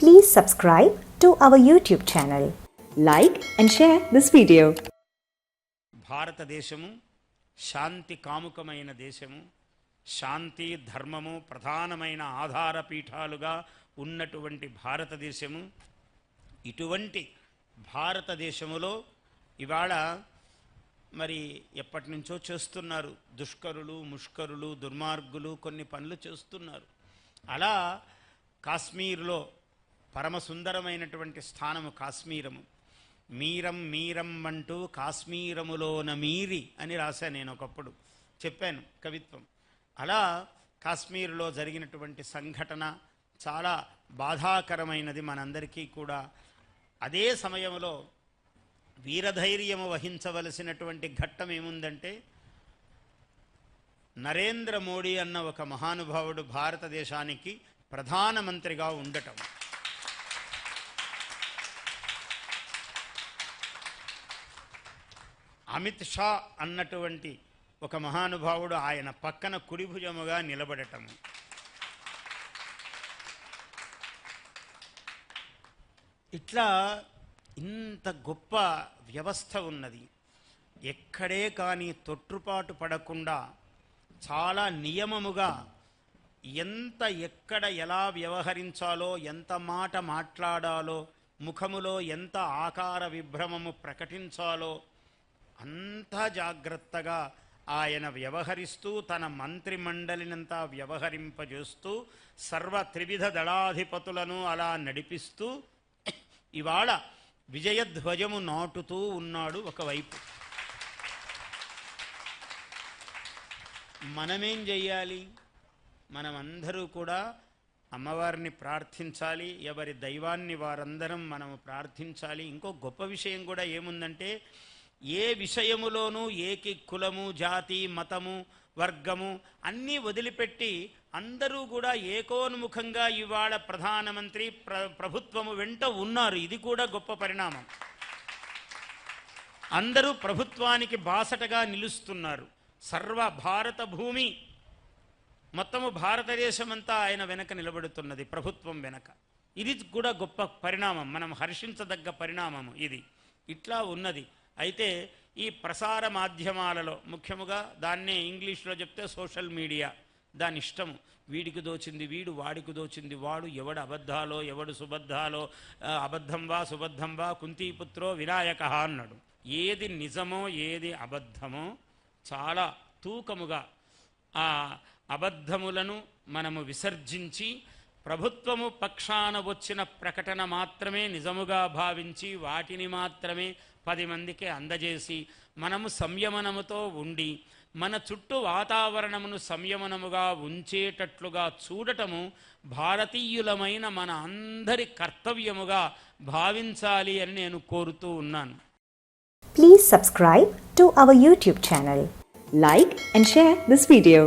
Please subscribe to our YouTube channel. Like and share this video. భారతదేశము శాంతి కాముకమైన దేశము, శాంతి ధర్మము ప్రధానమైన ఆధారపీఠాలుగా ఉన్నటువంటి భారతదేశము. ఇటువంటి భారతదేశములో ఇవాళ మరి ఎప్పటి నుంచో చేస్తున్నారు దుష్కరులు, ముష్కరులు, దుర్మార్గులు కొన్ని పనులు చేస్తున్నారు. అలా కాశ్మీర్లో పరమ సుందరమైనటువంటి స్థానము కాశ్మీరము. మీరం మీరం అంటూ కాశ్మీరములోన మీరి అని రాశాను, నేను ఒకప్పుడు చెప్పాను కవిత్వం. అలా కాశ్మీర్లో జరిగినటువంటి సంఘటన చాలా బాధాకరమైనది మనందరికీ కూడా. అదే సమయంలో వీరధైర్యము వహించవలసినటువంటి ఘట్టం ఏముందంటే, నరేంద్ర మోడీ అన్న ఒక మహానుభావుడు భారతదేశానికి ప్రధానమంత్రిగా ఉండటం. అమిత్ షా అన్నటువంటి ఒక మహానుభావుడు ఆయన పక్కన కుడిభుజముగా నిలబడటము. ఇట్లా ఇంత గొప్ప వ్యవస్థ ఉన్నది. ఎక్కడే కానీ తొట్టుపాటు పడకుండా చాలా నియమముగా ఎక్కడ ఎలా వ్యవహరించాలో, ఎంత మాట మాట్లాడాలో, ముఖములో ఎంత ఆకార విభ్రమము ప్రకటించాలో అంతా జాగ్రత్తగా ఆయన వ్యవహరిస్తూ, తన మంత్రిమండలినంతా వ్యవహరింపజేస్తూ, సర్వ త్రివిధ దళాధిపతులను అలా నడిపిస్తూ ఇవాళ విజయధ్వజము నాటుతూ ఉన్నాడు ఒకవైపు. మనమేం చెయ్యాలి? మనమందరూ కూడా అమ్మవారిని ప్రార్థించాలి. ఎవరి దైవాన్ని వారందరం మనము ప్రార్థించాలి. ఇంకో గొప్ప విషయం కూడా ఏముందంటే, ఏ విషయములోనూ ఏకి కులము, జాతి, మతము, వర్గము అన్నీ వదిలిపెట్టి అందరూ కూడా ఏకోన్ముఖంగా ఇవాళ ప్రధానమంత్రి ప్రభుత్వము వెంట ఉన్నారు. ఇది కూడా గొప్ప పరిణామం. అందరూ ప్రభుత్వానికి బాసటగా నిలుస్తున్నారు. సర్వ భారత భూమి మొత్తము భారతదేశమంతా ఆయన వెనక నిలబడుతున్నది, ప్రభుత్వం వెనక. ఇది కూడా గొప్ప పరిణామం, మనం హర్షించదగ్గ పరిణామము ఇది. ఇట్లా ఉన్నది. అయితే ఈ ప్రసార మాధ్యమాలలో ముఖ్యముగా దాన్నే ఇంగ్లీష్లో చెప్తే సోషల్ మీడియా, దాని ఇష్టము. వీడికి దోచింది వీడు, వాడికి దోచింది వాడు, ఎవడు అబద్ధాలో ఎవడు సుబద్ధాలో, అబద్ధం వా సుబద్ధం వా కుంతీపుత్రో వినాయక అన్నాడు. ఏది నిజమో ఏది అబద్ధమో చాలా తూకముగా ఆ అబద్ధములను మనము విసర్జించి, ప్రభుత్వము పక్షాన వచ్చిన ప్రకటన మాత్రమే నిజముగా భావించి వాటిని మాత్రమే 10 మందికి అందజేసి, మనము సంయమనముతో ఉండి మన చుట్టూ వాతావరణమును సంయమనముగా ఉంచేటట్లుగా చూడటము భారతీయులమైన మన అందరి కర్తవ్యముగా భావించాలి అని నేను కోరుతూ ఉన్నాను. Please subscribe to our YouTube channel. Like and share this video.